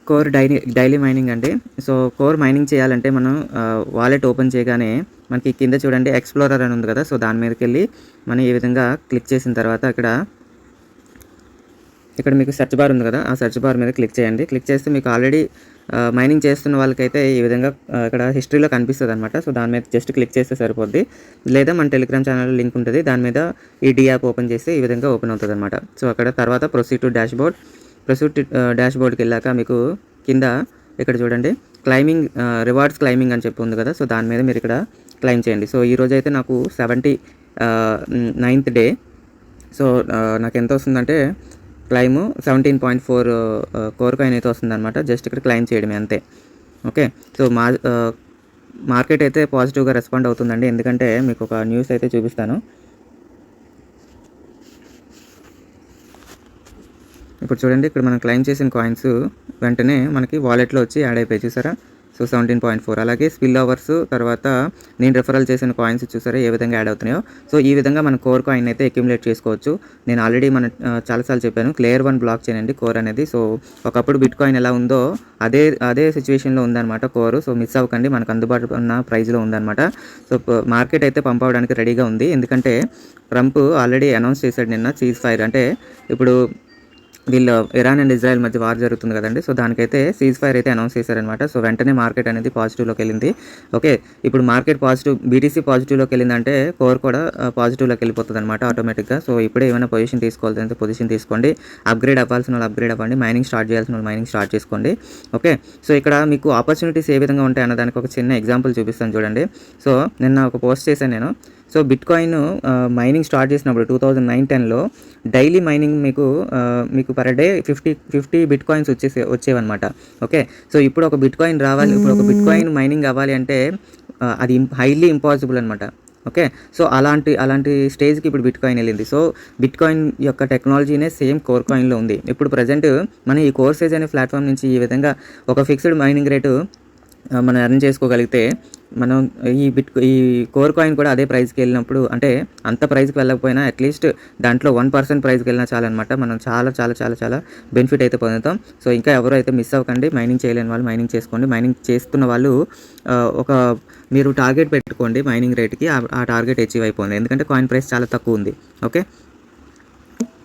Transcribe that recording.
Core daily mining అండి. So core mining చేయాలంటే మనం వాలెట్ ఓపెన్ చేయగానే మనకి కింద చూడండి ఎక్స్‌ప్లోరర్ అని ఉంది కదా! సో దాని మీదకెళ్ళి మనం ఈ విధంగా క్లిక్ చేసిన తర్వాత ఇక్కడ మీకు సెర్చ్ బార్ ఉంది కదా! ఆ సెర్చ్ బార్ మీద క్లిక్ చేయండి. క్లిక్ చేస్తే మీకు ఆల్రెడీ మైనింగ్ చేస్తున్న వాళ్ళకైతే ఈ విధంగా ఇక్కడ హిస్టరీలో కనిపిస్తదనమాట. సో దాని మీద జస్ట్ క్లిక్ చేస్తే సరిపోద్ది. లేదా మన టెలిగ్రామ్ ఛానల్‌లో లింక్ ఉంటది. దాని మీద ఈ డీ యాప్ ఓపెన్ చేస్తే ఈ విధంగా ఓపెన్ అవుతదనమాట. సో అక్కడ తర్వాత ప్రొసీడ్ టు డాష్‌బోర్డ్. డాష్‌బోర్డ్‌కెళ్ళాక మీకు కింద ఇక్కడ చూడండి క్లైమింగ్ రివార్డ్స్ క్లైమింగ్ అని చెప్పి ఉంది కదా! సో దాని మీద మీరు ఇక్కడ క్లైమ్ చేయండి. సో ఈరోజైతే నాకు 79th డే. సో నాకెంత వస్తుందంటే క్లైము 17.4 కోర్ కాయిన్ అయితే వస్తుందన్నమాట. జస్ట్ ఇక్కడ క్లైమ్ చేయడమే అంతే. ఓకే. సో మార్కెట్ అయితే పాజిటివ్‌గా రెస్పాండ్ అవుతుందండి. ఎందుకంటే మీకు ఒక న్యూస్ అయితే చూపిస్తాను. ఇప్పుడు చూడండి ఇక్కడ మనం క్లైమ్ చేసిన కాయిన్స్ వెంటనే మనకి వాలెట్‌లో వచ్చి యాడ్ అయిపోయాయి చూసారా? సో 17.4 అలాగే స్పిల్ ఓవర్స్ తర్వాత నేను రిఫరల్ చేసిన కాయిన్స్ చూసారా ఏ విధంగా యాడ్ అవుతున్నాయో. సో ఈ విధంగా మనం కోర్ కాయిన్ అయితే అక్యుములేట్ చేసుకోవచ్చు. నేను ఆల్రెడీ చాలాసార్లు చెప్పాను లేయర్ 1 బ్లాక్ చైన్ అండి కోర్ అనేది. సో ఒకప్పుడు బిట్ కాయిన్ ఎలా ఉందో అదే సిచ్యువేషన్‌లో ఉందన్నమాట కోర్. సో మిస్ అవ్వకండి, మనకు అందుబాటులో ఉన్న ప్రైస్‌లో ఉందన్నమాట. సో మార్కెట్ అయితే పంప్ అవ్వడానికి రెడీగా ఉంది. ఎందుకంటే ట్రంప్ ఆల్రెడీ అనౌన్స్ చేశాడు నిన్న సీజ్ ఫైర్. అంటే ఇప్పుడు వీళ్ళు ఇరాన్ అండ్ ఇజ్రాయెల్ మధ్య వార్ జరుగుతుంది కదండి. సో దానికైతే సీజ్ ఫైర్ అయితే అనౌన్స్ చేశారనమాట. సో వెంటనే మార్కెట్ అనేది పాజిటివ్లోకి వెళ్ళింది. ఓకే. ఇప్పుడు మార్కెట్ బీటీసీ పాజిటివ్లోకి వెళ్ళిందంటే కోర్ కూడా పాజిటివ్లోకి వెళ్ళిపోతుంది అనమాట ఆటోమేటిక్గా. సో ఇప్పుడే ఏమైనా పొజిషన్ తీసుకోవాలంటే పొజిషన్ తీసుకోండి. అప్గ్రేడ్ అవ్వాల్సిన వాళ్ళు అప్గ్రేడ్ అవ్వండి. మైనింగ్ స్టార్ట్ చేయాల్సిన వాళ్ళు మైనింగ్ స్టార్ట్ చేసుకోండి. ఓకే. సో ఇక్కడ మీకు ఆపర్చునిటీస్ ఏ విధంగా ఉంటాయి అన్నదానికి ఒక చిన్న ఎగ్జాంపుల్ చూపిస్తాను చూడండి. సో నిన్న ఒక పోస్ట్ చేశాను నేను. So bitcoin mining start చేసినప్పుడు 2009-10లో డైలీ మైనింగ్ మీకు పర్ డే 50 బిట్ కాయిన్స్ వచ్చేవన్నమాట. ఓకే. సో ఇప్పుడు ఒక బిట్ కాయిన్ మైనింగ్ అవ్వాలి అంటే అది హైలీ ఇంపాసిబుల్ అనమాట. ఓకే. సో అలాంటి స్టేజ్కి ఇప్పుడు బిట్ కాయిన్ వెళ్ళింది. సో బిట్ కాయిన్ యొక్క టెక్నాలజీనే సేమ్ కోర్ కాయిన్లో ఉంది. ఇప్పుడు ప్రజెంట్ మనం ఈ కోర్సేజ్ అనే ప్లాట్ఫామ్ నుంచి ఈ విధంగా ఒక ఫిక్స్డ్ మైనింగ్ రేటు మనం ఎర్న్ చేసుకోగలిగితే మనం ఈ కోర్ కాయిన్ కూడా అదే ప్రైస్కి వెళ్ళినప్పుడు అంటే అంత ప్రైస్కి వెళ్ళకపోయినా అట్లీస్ట్ దాంట్లో 1% ప్రైస్కి వెళ్ళినా చాలన్నమాట. మనం చాలా చాలా చాలా చాలా బెనిఫిట్ అయితే పొందుతాం. సో ఇంకా ఎవరు అయితే మిస్ అవ్వకండి. మైనింగ్ చేయలేని వాళ్ళు మైనింగ్ చేసుకోండి. మైనింగ్ చేస్తున్న వాళ్ళు మీరు టార్గెట్ పెట్టుకోండి మైనింగ్ రేట్కి. ఆ టార్గెట్ అచీవ్ అయిపోయింది. ఎందుకంటే కాయిన్ ప్రైస్ చాలా తక్కువ ఉంది. ఓకే.